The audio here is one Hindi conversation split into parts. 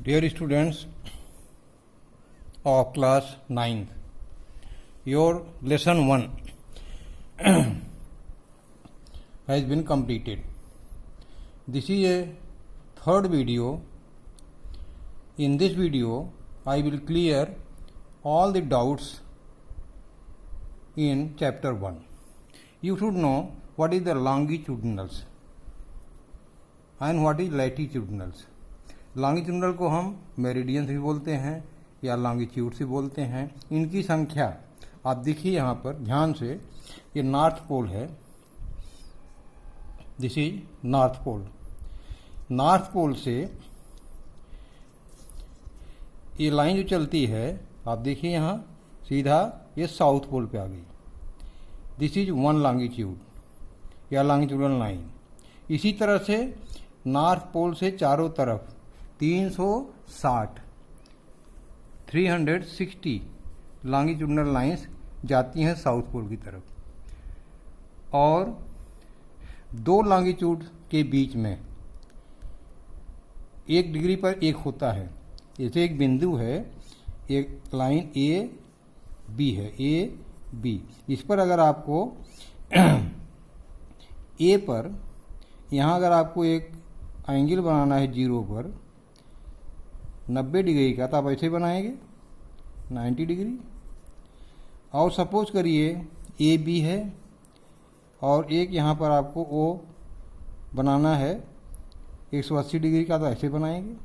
Dear students of class 9th, your lesson 1 has been completed. This is a third video. In this video, I will clear all the doubts in chapter 1. You should know what is the longitudinals and what is latitudinals. Longitudinal को हम मेरिडियन भी बोलते हैं या लॉन्गिट्यूड से बोलते हैं। इनकी संख्या आप देखिए यहाँ पर ध्यान से, ये नॉर्थ पोल है, this is north pole. North pole से ये लाइन जो चलती है आप देखिए यहाँ सीधा ये साउथ पोल पे आ गई। दिस इज वन लॉन्गिट्यूड या लॉन्गिट्यूडल लाइन। इसी तरह से नॉर्थ पोल से चारों तरफ 360 लॉन्गिट्यूडनल लाइंस जाती हैं साउथ पोल की तरफ, और दो लॉन्गिट्यूड के बीच में 1 डिग्री पर एक होता है। जैसे एक बिंदु है, एक लाइन ए बी है, ए बी। इस पर अगर आपको ए पर यहाँ अगर आपको एक एंगल बनाना है 0 पर 90 डिग्री का, तो आप ऐसे बनाएंगे 90 डिग्री। और सपोज करिए ए बी है और एक यहाँ पर आपको ओ बनाना है 180 डिग्री का, तो ऐसे बनाएंगे।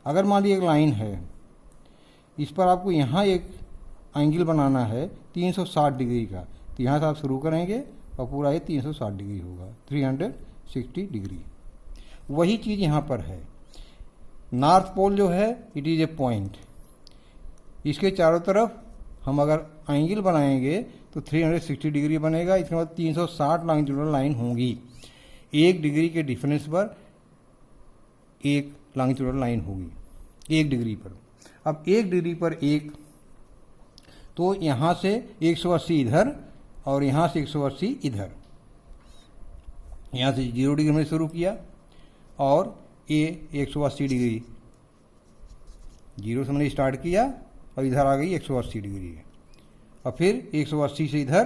अगर मान लीजिए एक लाइन है, इस पर आपको यहाँ एक एंगल बनाना है 360 डिग्री का, तो यहाँ से आप शुरू करेंगे और पूरा ये 360 डिग्री होगा, 360 डिग्री। वही चीज़ यहाँ पर है। नॉर्थ पोल जो है इट इज़ ए पॉइंट, इसके चारों तरफ हम अगर एंगल बनाएंगे तो 360 डिग्री बनेगा। इसके बाद 360 लॉन्गिट्यूडनल लाइन होंगी। 1 डिग्री के डिफरेंस पर एक लॉन्गिट्यूडनल लाइन होगी 1 डिग्री पर। अब 1 डिग्री पर एक, तो यहाँ से 180 इधर और यहाँ से 180 इधर। यहाँ से 0 डिग्री में शुरू किया और ये 180 डिग्री 0 से मैंने स्टार्ट किया और इधर आ गई 180 डिग्री, और फिर 180 से इधर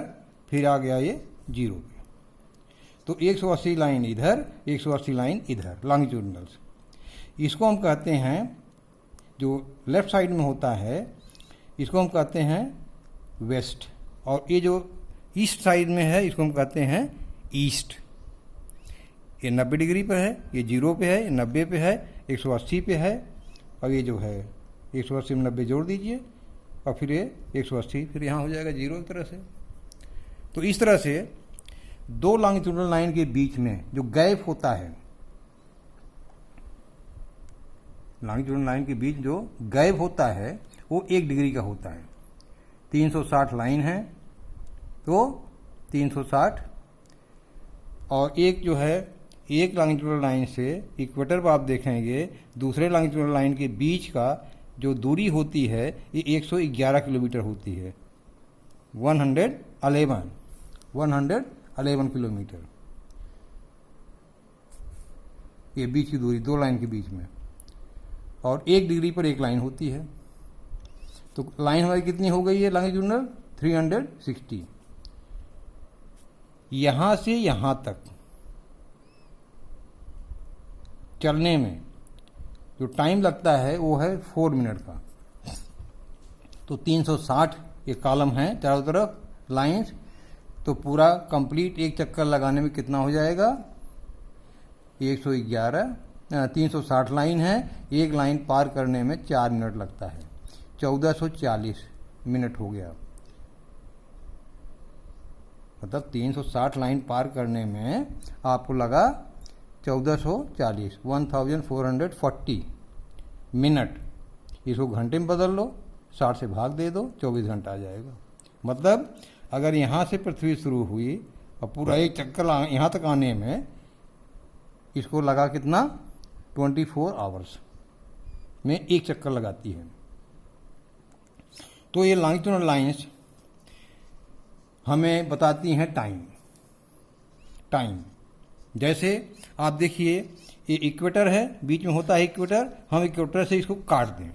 फिर आ गया ये 0 पे। तो 180 लाइन इधर, 180 लाइन इधर, लॉन्गिट्यूडनल्स। इसको हम कहते हैं, जो लेफ्ट साइड में होता है इसको हम कहते हैं वेस्ट, और ये जो ईस्ट साइड में है इसको हम कहते हैं ईस्ट। ये 90 डिग्री पर है, ये 0 पे है, ये 90 पे है, 180 पे है, और ये जो है 180 में 90 जोड़ दीजिए और फिर ये 180 फिर यहाँ हो जाएगा 0 एक तरह से। तो इस तरह से दो लॉन्गिट्यूडनल लाइन के बीच में जो गैप होता है, लॉन्गिट्यूडनल लाइन के बीच जो गैप होता है वो 1 डिग्री का होता है। 360 लाइन है तो 360, और एक जो है एक लॉन्गिट्यूडनल लाइन से इक्वेटर पर आप देखेंगे दूसरे लॉन्गिट्यूडनल लाइन के बीच का जो दूरी होती है ये 111 किलोमीटर होती है, 111 किलोमीटर ये बीच की दूरी दो लाइन के बीच में। और 1 डिग्री पर एक लाइन होती है, तो लाइन हमारी कितनी हो गई है लॉन्गिट्यूडनल 360। यहाँ से यहाँ तक चलने में जो टाइम लगता है वो है 4 मिनट का। तो 360 ये कॉलम है चारों तरफ लाइंस, तो पूरा कंप्लीट एक चक्कर लगाने में कितना हो जाएगा 111। 360 लाइन है, एक लाइन पार करने में 4 मिनट लगता है, 1440 मिनट हो गया। मतलब 360 लाइन पार करने में आपको लगा 1440, 1440 मिनट। इसको घंटे में बदल लो, 60 से भाग दे दो, 24 घंटा आ जाएगा। मतलब अगर यहाँ से पृथ्वी शुरू हुई और पूरा एक चक्कर यहाँ तक आने में इसको लगा कितना 24 आवर्स में एक चक्कर लगाती है। तो ये लॉन्गिट्यूडनल लाइंस हमें बताती हैं टाइम। जैसे आप देखिए ये इक्वेटर है, बीच में होता है इक्वेटर, हम इक्वेटर से इसको काट दें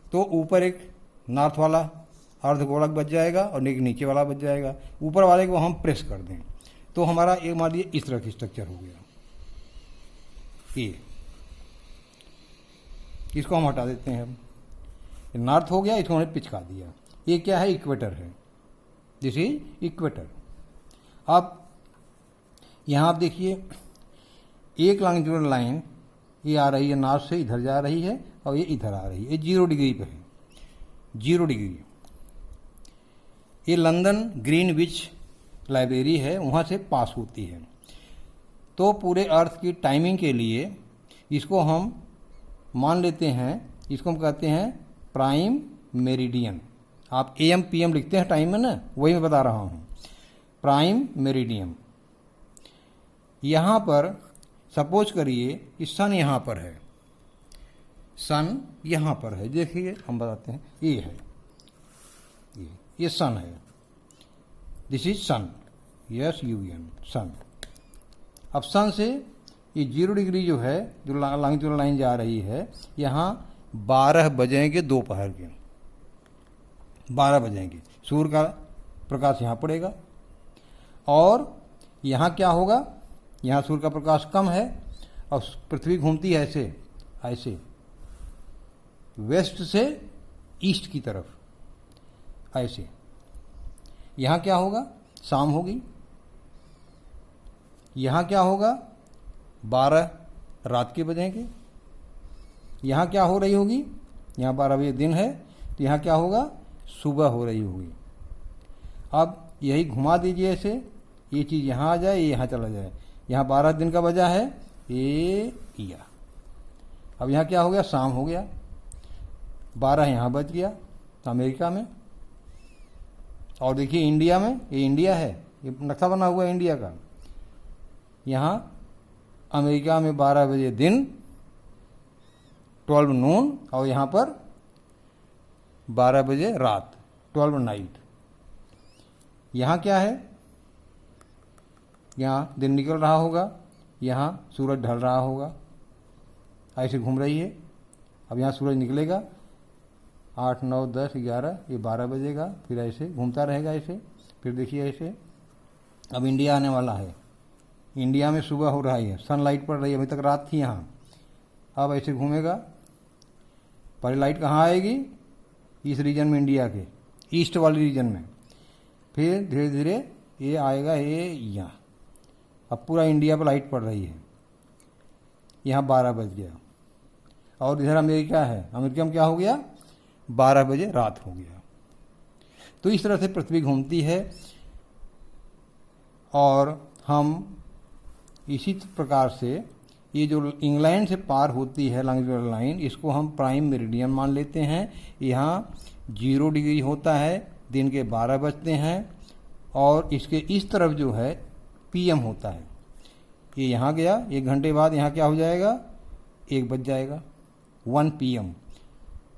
तो ऊपर एक नॉर्थ वाला अर्धगोलक बच जाएगा और एक नीचे वाला बच जाएगा। ऊपर वाले को हम प्रेस कर दें तो हमारा एक मान लीजिए इस तरह की स्ट्रक्चर हो गया। ये इसको हम हटा देते हैं। अब नॉर्थ हो गया, इसको हमने पिचका दिया। ये क्या है? इक्वेटर है। This is equator. अब यहाँ आप देखिए एक लॉन्गिट्यूडनल लाइन ये आ रही है नॉर्थ से, इधर जा रही है और ये इधर आ रही है। ये 0 डिग्री पे है, 0 डिग्री। ये लंदन ग्रीनविच लाइब्रेरी है, वहाँ से पास होती है। तो पूरे अर्थ की टाइमिंग के लिए इसको हम मान लेते हैं, इसको हम कहते हैं प्राइम मेरिडियन। आप AM PM लिखते हैं टाइम में ना, वही मैं बता रहा हूँ, प्राइम मेरिडियन। यहाँ पर सपोज करिए कि सन यहाँ पर है, सन यहाँ पर है। देखिए हम बताते हैं, ये है, ये सन है। दिस इज सन, SUN, सन। अब सन से ये 0 डिग्री जो है, जो लॉन्गिट्यूडनल लाइन जा रही है, यहाँ 12 बजेंगे दोपहर के, 12 बजेंगे। सूर्य का प्रकाश यहाँ पड़ेगा और यहाँ क्या होगा? यहाँ सूर्य का प्रकाश कम है और पृथ्वी घूमती है ऐसे ऐसे वेस्ट से ईस्ट की तरफ ऐसे। यहाँ क्या होगा? शाम होगी। यहाँ क्या होगा? 12 रात के बजेंगे। यहाँ क्या हो रही होगी? यहाँ 12 बजे दिन है तो यहाँ क्या होगा? सुबह हो रही होगी। अब यही घुमा दीजिए ऐसे, ये चीज़ यहाँ आ जाए, ये यहाँ चला जाए। यहाँ 12 दिन का बजा है, ये किया। अब यहाँ क्या हो गया? शाम हो गया। 12 यहाँ बच गया अमेरिका में। और देखिए इंडिया में, ये इंडिया है, ये नक्शा बना हुआ है इंडिया का। यहाँ अमेरिका में 12 बजे दिन, 12 नून, और यहाँ पर 12 बजे रात, 12 नाइट। यहाँ क्या है? यहाँ दिन निकल रहा होगा, यहाँ सूरज ढल रहा होगा, ऐसे घूम रही है। अब यहाँ सूरज निकलेगा 8, 9, 10, 11, ये 12 बजेगा, फिर ऐसे घूमता रहेगा ऐसे। फिर देखिए ऐसे अब इंडिया आने वाला है। इंडिया में सुबह हो रही है, सनलाइट पड़ रही है, अभी तक रात थी यहाँ। अब ऐसे घूमेगा, पहले लाइट कहाँ आएगी? इस रीजन में, इंडिया के ईस्ट वाले रीजन में। फिर धीरे धीरे ये आएगा, ये यहाँ। अब पूरा इंडिया पर लाइट पड़ रही है। यहाँ 12 बज गया और इधर अमेरिका है, अमेरिका में क्या हो गया? 12 बजे रात हो गया। तो इस तरह से पृथ्वी घूमती है और हम इसी प्रकार से ये जो इंग्लैंड से पार होती है लॉन्गिट्यूडनल लाइन, इसको हम प्राइम मेरिडियन मान लेते हैं। यहाँ 0 डिग्री होता है, दिन के 12 बजते हैं और इसके इस तरफ जो है PM होता है। ये यहाँ गया, 1 घंटे बाद यहाँ क्या हो जाएगा? 1 बज जाएगा, 1 PM।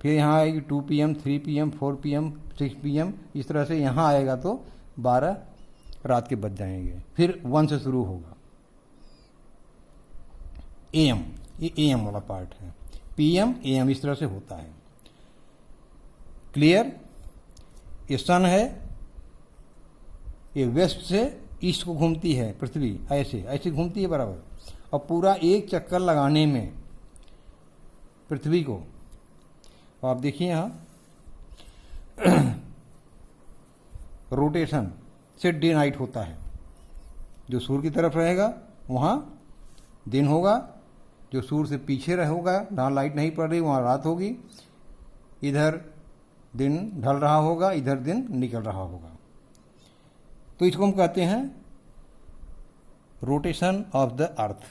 फिर यहाँ आएगी 2 PM, 3 PM, 4 PM, 6 PM। इस तरह से यहाँ आएगा तो 12 रात के बज जाएंगे। फिर 1 से शुरू होगा AM, ये AM वाला पार्ट है। PM AM इस तरह से होता है। क्लियर? ये सन है, ये वेस्ट से ईस्ट को घूमती है पृथ्वी, ऐसे ऐसे घूमती है बराबर। और पूरा एक चक्कर लगाने में पृथ्वी को, तो आप देखिए यहाँ रोटेशन से डे नाइट होता है। जो सूर्य की तरफ रहेगा वहाँ दिन होगा, जो सूर्य से पीछे रहेगा, जहाँ लाइट नहीं पड़ रही वहाँ रात होगी। इधर दिन ढल रहा होगा, इधर दिन निकल रहा होगा। तो इसको हम कहते हैं रोटेशन ऑफ द अर्थ।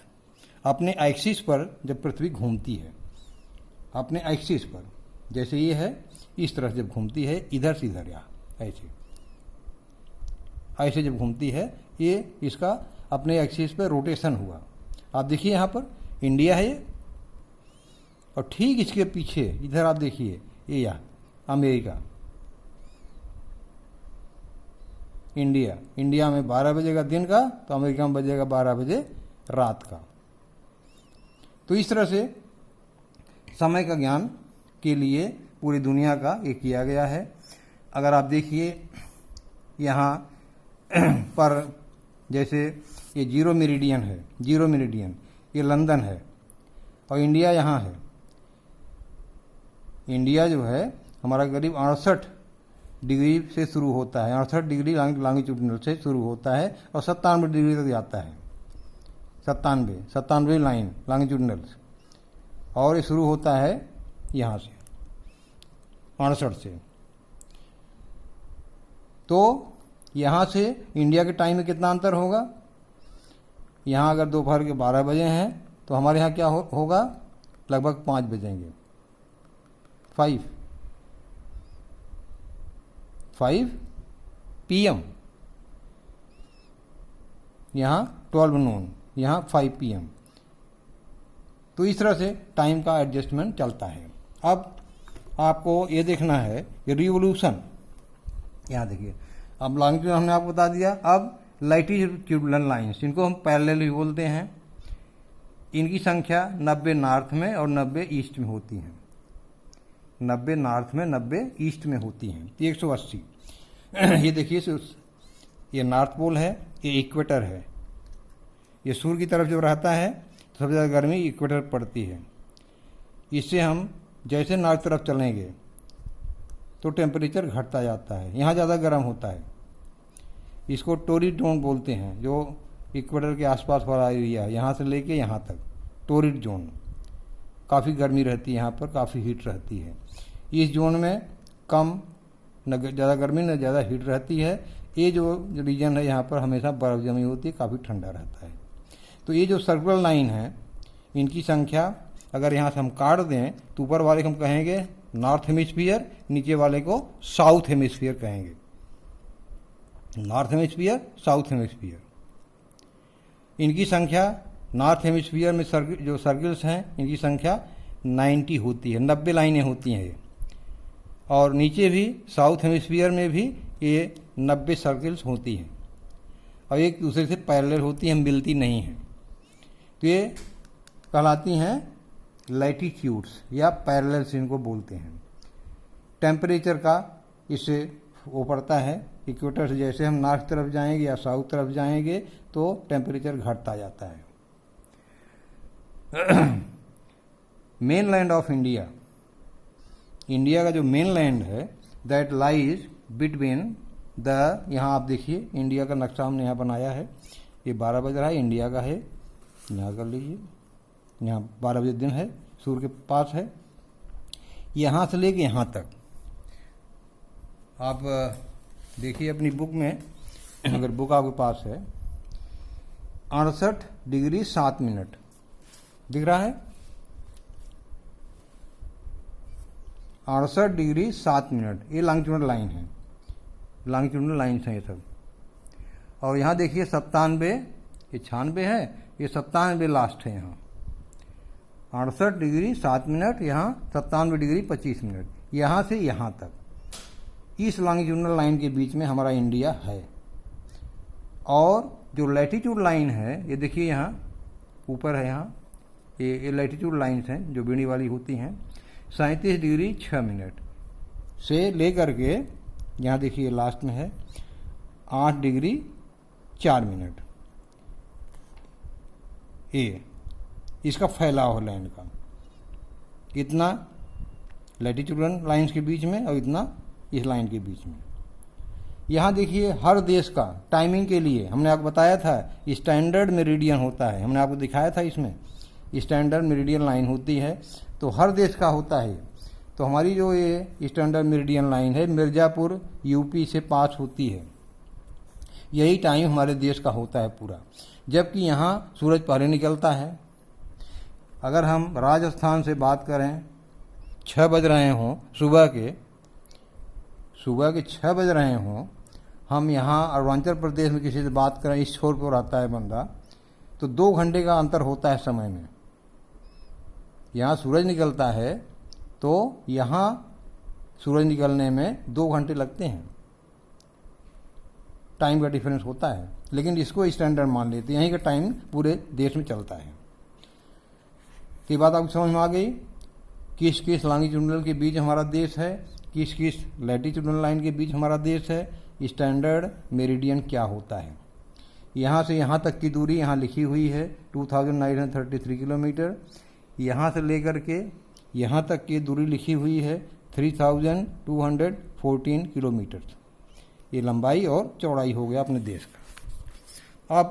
अपने एक्सिस पर जब पृथ्वी घूमती है, अपने एक्सिस पर, जैसे ये है इस तरह जब घूमती है, इधर से इधर, यहाँ ऐसे ऐसे जब घूमती है, ये इसका अपने एक्सिस पर रोटेशन हुआ। आप देखिए यहाँ पर इंडिया है ये, और ठीक इसके पीछे इधर आप देखिए ये यहाँ अमेरिका, इंडिया। इंडिया में 12 बजेगा दिन का, तो अमेरिका में बजेगा 12 बजे रात का। तो इस तरह से समय का ज्ञान के लिए पूरी दुनिया का ये किया गया है। अगर आप देखिए यहाँ पर जैसे ये जीरो मेरिडियन है, जीरो मेरिडियन ये लंदन है और इंडिया यहाँ है। इंडिया जो है हमारा करीब 68 डिग्री से शुरू होता है, 68 डिग्री लॉन्गिट्यूडिनल से शुरू होता है और 97 डिग्री तक जाता है। 97 लाइन लॉन्गिट्यूडिनल, और ये शुरू होता है यहाँ से 68 से। तो यहाँ से इंडिया के टाइम में कितना अंतर होगा? यहाँ अगर दोपहर के 12 बजे हैं तो हमारे यहाँ क्या होगा? लगभग 5 बजेंगे, 5 PM। यहाँ 12 नून, यहाँ 5 PM। तो इस तरह से टाइम का एडजस्टमेंट चलता है। अब आपको ये देखना है कि रिवोल्यूशन, यहाँ देखिए, अब लॉन्गिट्यूड हमने आपको बता दिया। अब लैटिट्यूडनल लाइन्स, इनको हम पैरेलल भी बोलते हैं। इनकी संख्या 90 नॉर्थ में और 90 ईस्ट में होती हैं। 90 नॉर्थ में, 90 ईस्ट में होती हैं। 180 ये देखिए, ये नॉर्थ पोल है, ये इक्वेटर है। ये सूर्य की तरफ जब रहता है तो सबसे ज़्यादा गर्मी इक्वेटर पड़ती है। इससे हम जैसे नॉर्थ तरफ चलेंगे तो टेम्परेचर घटता जाता है, यहाँ ज़्यादा गर्म होता है। इसको टोरिड जोन बोलते हैं, जो इक्वेटर के आसपास वाला एरिया है, यहाँ से लेके यहाँ तक टोरिड जोन। काफ़ी गर्मी रहती है यहाँ पर, काफ़ी हीट रहती है। इस जोन में कम, न ज़्यादा गर्मी न ज़्यादा हीट रहती है। ये जो रीजन है यहाँ पर हमेशा बर्फ़ जमी होती है, काफ़ी ठंडा रहता है। तो ये जो सर्कुलर लाइन है, इनकी संख्या अगर यहाँ से हम काट दें तो ऊपर वाले को हम कहेंगे नॉर्थ हेमिस्फीयर, नीचे वाले को साउथ हेमिस्फीयर कहेंगे। North hemisphere, south hemisphere. इनकी संख्या नॉर्थ हेमिस्फीयर में जो सर्कल्स हैं, इनकी संख्या 90 होती है, 90 लाइनें होती हैं ये। और नीचे भी साउथ हेमिस्फीयर में भी ये 90 सर्कल्स होती हैं और एक दूसरे से पैरेलल होती हैं, मिलती नहीं हैं। तो ये कहलाती हैं लैटिट्यूड्स या पैरेलल्स, इनको बोलते हैं। टेम्परेचर का इससे वो पड़ता है, इक्वेटर से जैसे हम नॉर्थ तरफ जाएंगे या साउथ तरफ जाएंगे तो टेम्परेचर घटता जाता है। Main land of India, India का जो मेन लैंड है, दैट लाइज बिटवीन द, यहाँ आप देखिए इंडिया का नक्शा हमने यहाँ बनाया है। ये 12 बज रहा है, इंडिया का है, यहाँ कर लीजिए। यहाँ 12 बजे दिन है, सूर्य के पास है। यहाँ से लेके यहाँ तक आप देखिए अपनी बुक में, अगर बुक आपके पास है, 68 डिग्री 7 मिनट दिख रहा है। 68 डिग्री 7 मिनट, ये लॉन्गिट्यूडनल लाइन है, लॉन्गिट्यूडनल लाइन्स हैं ये सब। और यहाँ देखिए 97, ये 96 है, ये 97 लास्ट है यहाँ। 68 डिग्री 7 मिनट, यहाँ 97 डिग्री 25 मिनट, यहाँ से यहाँ तक। इस लॉन्गिट्यूडनल लाइन के बीच में हमारा इंडिया है। और जो लैटिट्यूड लाइन है, ये देखिए यहाँ ऊपर है, यहाँ ये लैटिट्यूड लाइन्स हैं जो बीड़ी वाली होती हैं। 37 डिग्री 6 मिनट से लेकर के यहाँ देखिए लास्ट में है 8 डिग्री 4 मिनट। ये इसका फैलाव है लैंड का, इतना लैटिट्यूडनल लाइन्स के बीच में और इतना इस लाइन के बीच में। यहाँ देखिए हर देश का टाइमिंग के लिए हमने आपको बताया था स्टैंडर्ड मेरिडियन होता है, हमने आपको दिखाया था इसमें स्टैंडर्ड मेरिडियन लाइन होती है, तो हर देश का होता है। तो हमारी जो ये स्टैंडर्ड मेरिडियन लाइन है मिर्ज़ापुर यूपी से पास होती है, यही टाइम हमारे देश का होता है पूरा। जबकि यहाँ सूरज पहले निकलता है। अगर हम राजस्थान से बात करें, 6 बज रहे हों सुबह के 6 बज रहे हों, हम यहाँ अरुणाचल प्रदेश में किसी से बात करें, इस छोर पर रहता है बंदा, तो 2 घंटे का अंतर होता है समय में। यहाँ सूरज निकलता है तो यहाँ सूरज निकलने में 2 घंटे लगते हैं। टाइम का डिफरेंस होता है, लेकिन इसको स्टैंडर्ड मान लेते हैं, यहीं का टाइम पूरे देश में चलता है। तो ये बात आपको समझ में आ गई, किस किस लॉन्गिट्यूडनल के बीच हमारा देश है, किस किस लैटिट्यूडनल लाइन के बीच हमारा देश है, स्टैंडर्ड मेरिडियन क्या होता है। यहाँ से यहाँ तक की दूरी यहाँ लिखी हुई है 2933 किलोमीटर, यहाँ से लेकर के यहाँ तक की दूरी लिखी हुई है 3214 किलोमीटर। ये लंबाई और चौड़ाई हो गया अपने देश का। अब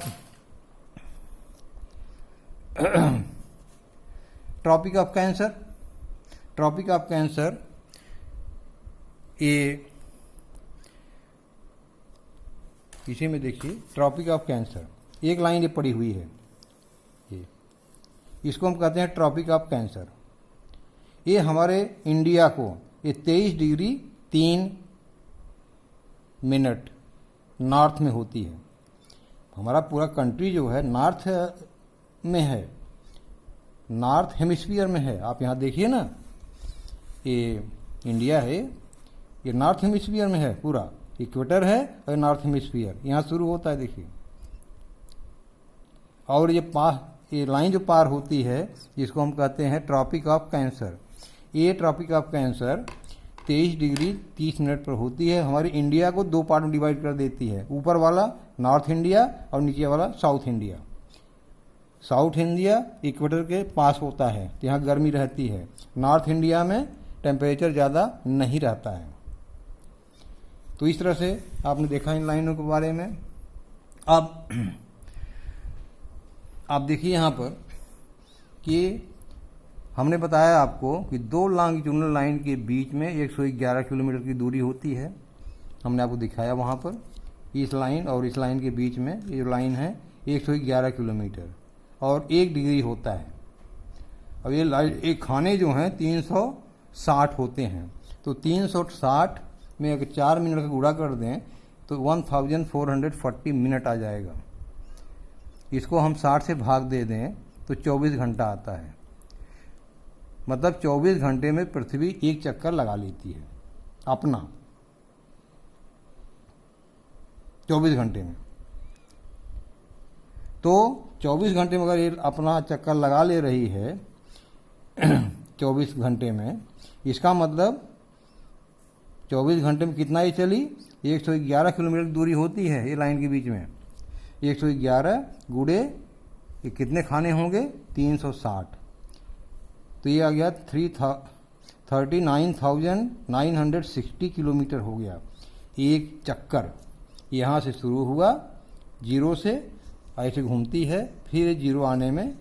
tropic of cancer, tropic of cancer ये इसी में देखिए, ट्रॉपिक ऑफ कैंसर एक लाइन ये पड़ी हुई है, ये इसको हम कहते हैं ट्रॉपिक ऑफ कैंसर। ये हमारे इंडिया को ये 23 डिग्री 3 मिनट नॉर्थ में होती है। हमारा पूरा कंट्री जो है नॉर्थ में है, नॉर्थ हेमिस्फीयर में है। आप यहाँ देखिए ना, ये इंडिया है, ये नॉर्थ हेमिस्फीयर में है, पूरा इक्वेटर है और नॉर्थ हेमिस्फीयर यहाँ शुरू होता है, देखिए। और ये लाइन जो पार होती है इसको हम कहते हैं ट्रॉपिक ऑफ कैंसर। ये tropic of cancer 23 degree 30 minute पर होती है। हमारे इंडिया को दो पार्ट में डिवाइड कर देती है, ऊपर वाला नॉर्थ इंडिया और नीचे वाला south India. South India equator के पास होता है तो यहाँ गर्मी रहती है, नॉर्थ इंडिया में टेम्परेचर ज़्यादा नहीं रहता है। तो इस तरह से आपने देखा इन लाइनों के बारे में। अब आप देखिए यहाँ पर कि हमने बताया आपको कि दो लॉन्गिट्यूडनल लाइन के बीच में 111 किलोमीटर की दूरी होती है। हमने आपको दिखाया वहाँ पर, इस लाइन और इस लाइन के बीच में ये लाइन है 111 किलोमीटर और 1 डिग्री होता है। अब ये एक खाने जो हैं 360 होते हैं, तो 360 में अगर 4 मिनट का गुणा कर दें तो 1440 मिनट आ जाएगा। इसको हम 60 से भाग दे दें तो 24 घंटा आता है। मतलब 24 घंटे में पृथ्वी एक चक्कर लगा लेती है अपना, 24 घंटे में। तो 24 घंटे में अगर ये अपना चक्कर लगा ले रही है 24 घंटे में, इसका मतलब 24 घंटे में कितना ही चली, 111 किलोमीटर की दूरी होती है ये लाइन के बीच में। 111 गुड़े ये कितने खाने होंगे, 360, तो ये आ गया 39,960 किलोमीटर हो गया एक चक्कर। यहाँ से शुरू हुआ, जीरो से ऐसे घूमती है, फिर ये जीरो आने में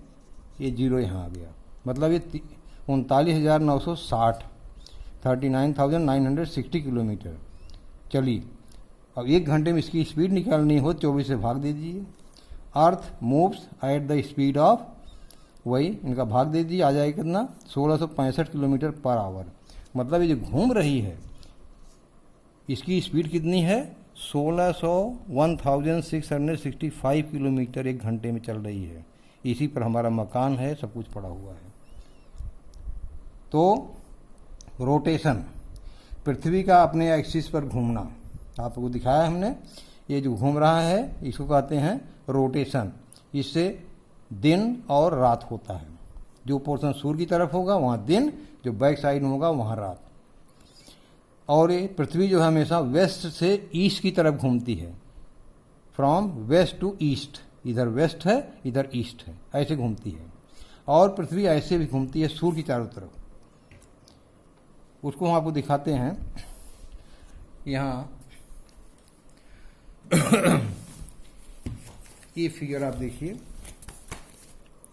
ये जीरो यहाँ आ गया, मतलब ये 39,960 39,960 किलोमीटर चली। अब 1 घंटे में इसकी स्पीड निकालनी हो 24 से भाग दे दीजिए। Earth moves at the speed of, वही इनका भाग दे दीजिए, आ जाएगा कितना, 1665 किलोमीटर पर आवर। मतलब ये जो घूम रही है इसकी स्पीड कितनी है, 1665 किलोमीटर 1 घंटे में चल रही है। इसी पर हमारा मकान है, सब कुछ पड़ा हुआ है। तो रोटेशन, पृथ्वी का अपने एक्सिस पर घूमना आपको दिखाया हमने। ये जो घूम रहा है इसको कहते हैं रोटेशन। इससे दिन और रात होता है। जो पोर्शन सूर्य की तरफ होगा वहाँ दिन, जो बैक साइड में होगा वहाँ रात। और ये पृथ्वी जो है हमेशा वेस्ट से ईस्ट की तरफ घूमती है, फ्रॉम वेस्ट टू ईस्ट, इधर वेस्ट है इधर ईस्ट है, ऐसे घूमती है। और पृथ्वी ऐसे भी घूमती है सूर्य की चारों तरफ। उसको हम आपको दिखाते हैं यहाँ। ये फिगर आप देखिए,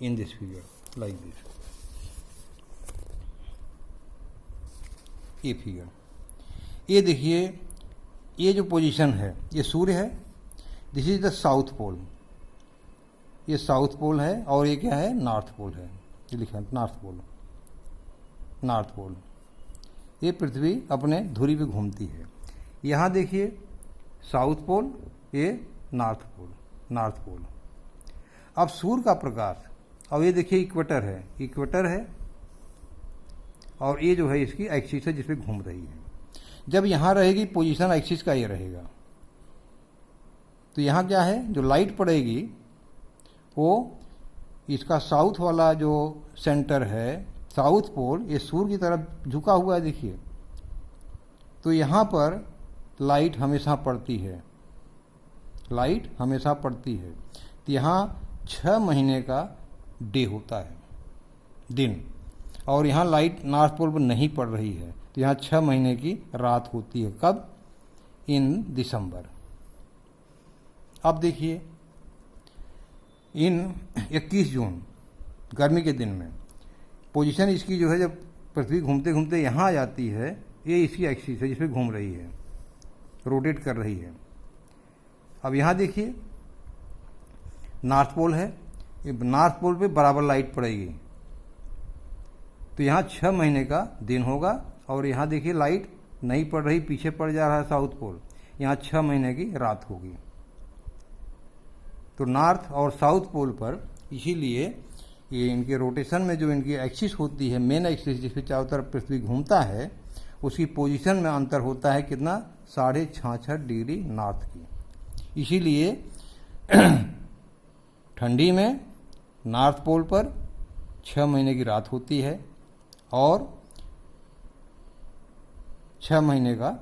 in this figure like this, ये फिगर, ये देखिए, ये जो पोजीशन है ये सूर्य है, this is the south pole, ये साउथ पोल है, और ये क्या है, नॉर्थ पोल है, ये लिखा है नॉर्थ पोल, नॉर्थ पोल। ये पृथ्वी अपने धुरी पे घूमती है। यहाँ देखिए साउथ पोल, ये नॉर्थ पोल, नॉर्थ पोल। अब सूर्य का प्रकाश, अब ये देखिए इक्वेटर है, इक्वेटर है, और ये जो है इसकी एक्सिस है जिस पे घूम रही है। जब यहाँ रहेगी पोजीशन एक्सिस का ये रहेगा, तो यहाँ क्या है, जो लाइट पड़ेगी वो इसका साउथ वाला जो सेंटर है, साउथ पोल, ये सूर्य की तरफ झुका हुआ है, देखिए। तो यहाँ पर लाइट हमेशा पड़ती है, लाइट हमेशा पड़ती है। तो यहाँ 6 महीने का डे होता है, दिन, और यहाँ लाइट नॉर्थ पोल पर नहीं पड़ रही है, तो यहाँ 6 महीने की रात होती है। कब? इन दिसंबर। अब देखिए, इन 21 जून गर्मी के दिन में पोजीशन इसकी जो है, जब पृथ्वी घूमते घूमते यहाँ आ जाती है, ये इसकी एक्सिस है जिस पे घूम रही है, रोटेट कर रही है। अब यहाँ देखिए, नॉर्थ पोल है, नॉर्थ पोल पे बराबर लाइट पड़ेगी, तो यहाँ 6 महीने का दिन होगा। और यहाँ देखिए लाइट नहीं पड़ रही, पीछे पड़ जा रहा है साउथ पोल, यहाँ 6 महीने की रात होगी। तो नॉर्थ और साउथ पोल पर इसीलिए ये इनके रोटेशन में जो इनकी एक्सिस होती है, मेन एक्सिस जिसके चारों तरफ पृथ्वी घूमता है, उसकी पोजीशन में अंतर होता है कितना? 66.5 डिग्री नॉर्थ की। इसीलिए ठंडी में नॉर्थ पोल पर 6 महीने की रात होती है और 6 महीने का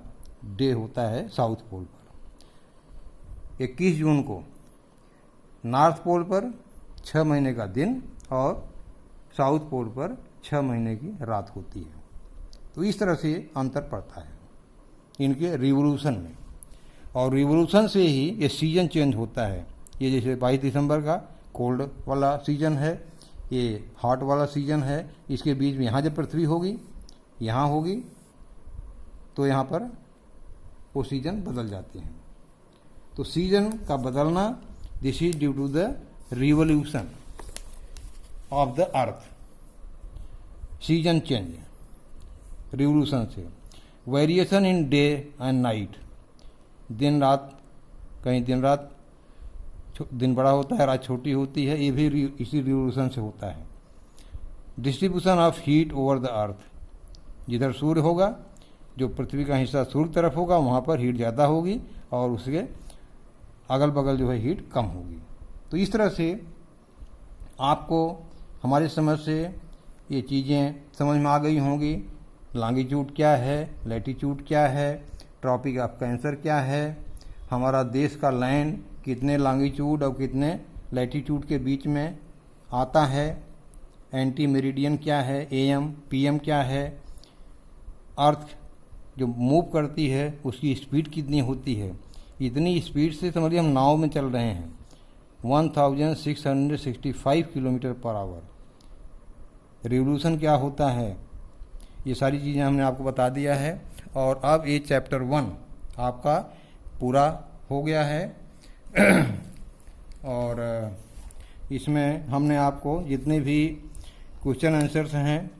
डे होता है साउथ पोल पर। 21 जून को नॉर्थ पोल पर 6 महीने का दिन और साउथ पोल पर 6 महीने की रात होती है। तो इस तरह से अंतर पड़ता है इनके रिवोल्यूशन में, और रिवोल्यूशन से ही ये सीजन चेंज होता है। ये जैसे 22 दिसंबर का कोल्ड वाला सीजन है, ये हॉट वाला सीजन है, इसके बीच में यहाँ जब पृथ्वी होगी, यहाँ होगी, तो यहाँ पर वो सीजन बदल जाते हैं। तो सीजन का बदलना, this is due to the revolution of the earth, season change revolution से। Variation in day and night, दिन रात, कहीं दिन रात दिन बड़ा होता है, रात छोटी होती है, ये भी इसी रिवोल्यूशन से होता है। Distribution of heat over the earth, जिधर सूर्य होगा, जो पृथ्वी का हिस्सा सूर्य तरफ होगा, वहाँ पर हीट ज़्यादा होगी और उसके अगल बगल जो है हीट कम होगी। तो इस तरह से आपको हमारी समझ से ये चीज़ें समझ में आ गई होंगी। लॉन्गिट्यूड क्या है, लैटिट्यूड क्या है, ट्रॉपिक ऑफ कैंसर क्या है, हमारा देश का लैंड कितने लॉन्गिट्यूड और कितने लैटिट्यूड के बीच में आता है, एंटी मेरिडियन क्या है, AM PM क्या है, अर्थ जो मूव करती है उसकी स्पीड कितनी होती है। इतनी स्पीड से समझिए हम नाव में चल रहे हैं, 1665 किलोमीटर पर आवर। रिवोल्यूशन क्या होता है, ये सारी चीज़ें हमने आपको बता दिया है। और अब ये चैप्टर 1 आपका पूरा हो गया है और इसमें हमने आपको जितने भी क्वेश्चन आंसर्स हैं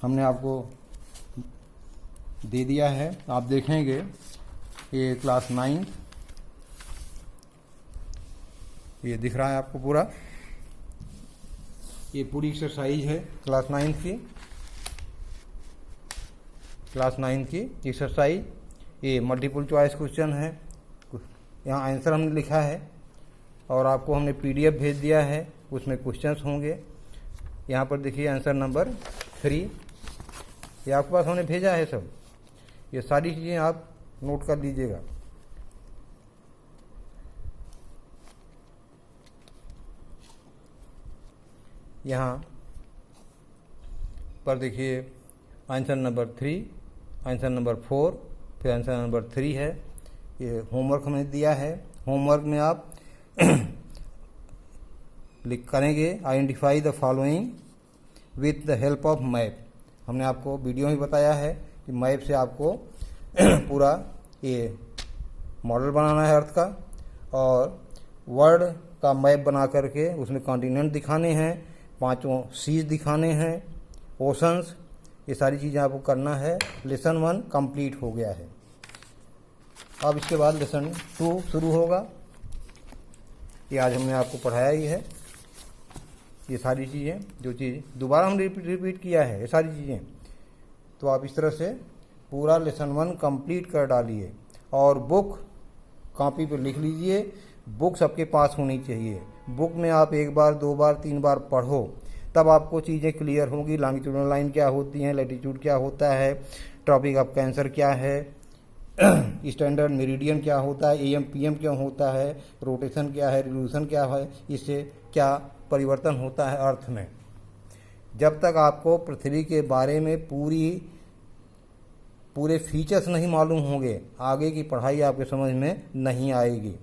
हमने आपको दे दिया है। आप देखेंगे ये क्लास 9 ये दिख रहा है आपको पूरा, ये पूरी एक्सरसाइज है क्लास 9 की, क्लास 9 की एक्सरसाइज। ये मल्टीपल चॉइस क्वेश्चन है, यहाँ आंसर हमने लिखा है और आपको हमने PDF भेज दिया है, उसमें क्वेश्चंस होंगे। यहाँ पर देखिए आंसर नंबर 3, ये आपके पास हमने भेजा है सब। ये सारी चीज़ें आप नोट कर लीजिएगा। यहाँ पर देखिए आंसर नंबर 3, आंसर नंबर 4, फिर आंसर नंबर 3 है। ये होमवर्क हमने दिया है। होमवर्क में आप लिख करेंगे identify the following with the help of map. हमने आपको वीडियो में बताया है कि मैप से आपको पूरा ये मॉडल बनाना है अर्थ का, और वर्ल्ड का मैप बना करके उसमें कॉन्टिनेंट दिखाने हैं, 5 सीज दिखाने हैं, ओशंस, ये सारी चीज़ें आपको करना है। लेसन 1 कंप्लीट हो गया है। अब इसके बाद लेसन 2 शुरू होगा। ये आज हमने आपको पढ़ाया ही है। ये सारी चीज़ें जो चीज़ दोबारा हमने रिपीट किया है, ये सारी चीज़ें, तो आप इस तरह से पूरा लेसन 1 कंप्लीट कर डालिए और बुक कॉपी पर लिख लीजिए। बुक सबके पास होनी चाहिए। बुक में आप 1 बार 2 बार 3 बार पढ़ो, तब आपको चीज़ें क्लियर होंगी। लॉन्गिट्यूडनल लाइन क्या होती हैं, लैटिट्यूड क्या होता है, ट्रॉपिक ऑफ कैंसर क्या है, स्टैंडर्ड मेरिडियन क्या होता है, AM PM क्यों होता है, रोटेशन क्या है, रिवोल्यूशन क्या है, इससे क्या परिवर्तन होता है अर्थ में। जब तक आपको पृथ्वी के बारे में पूरे फीचर्स नहीं मालूम होंगे, आगे की पढ़ाई आपके समझ में नहीं आएगी।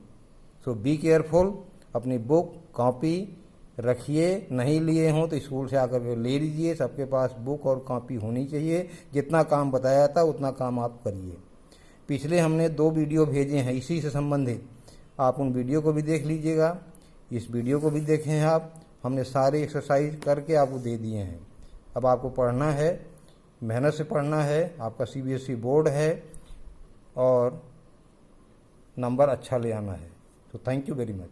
सो बी केयरफुल। अपनी बुक कॉपी रखिए, नहीं लिए हों तो स्कूल से आकर ले लीजिए। सबके पास बुक और कॉपी होनी चाहिए। जितना काम बताया था उतना काम आप करिए। पिछले हमने 2 वीडियो भेजे हैं इसी से संबंधित, आप उन वीडियो को भी देख लीजिएगा। इस वीडियो को भी देखें हैं आप। हमने सारे एक्सरसाइज करके आपको दे दिए हैं। अब आपको पढ़ना है, मेहनत से पढ़ना है। आपका CBSE बोर्ड है और नंबर अच्छा ले आना है। तो थैंक यू वेरी मच।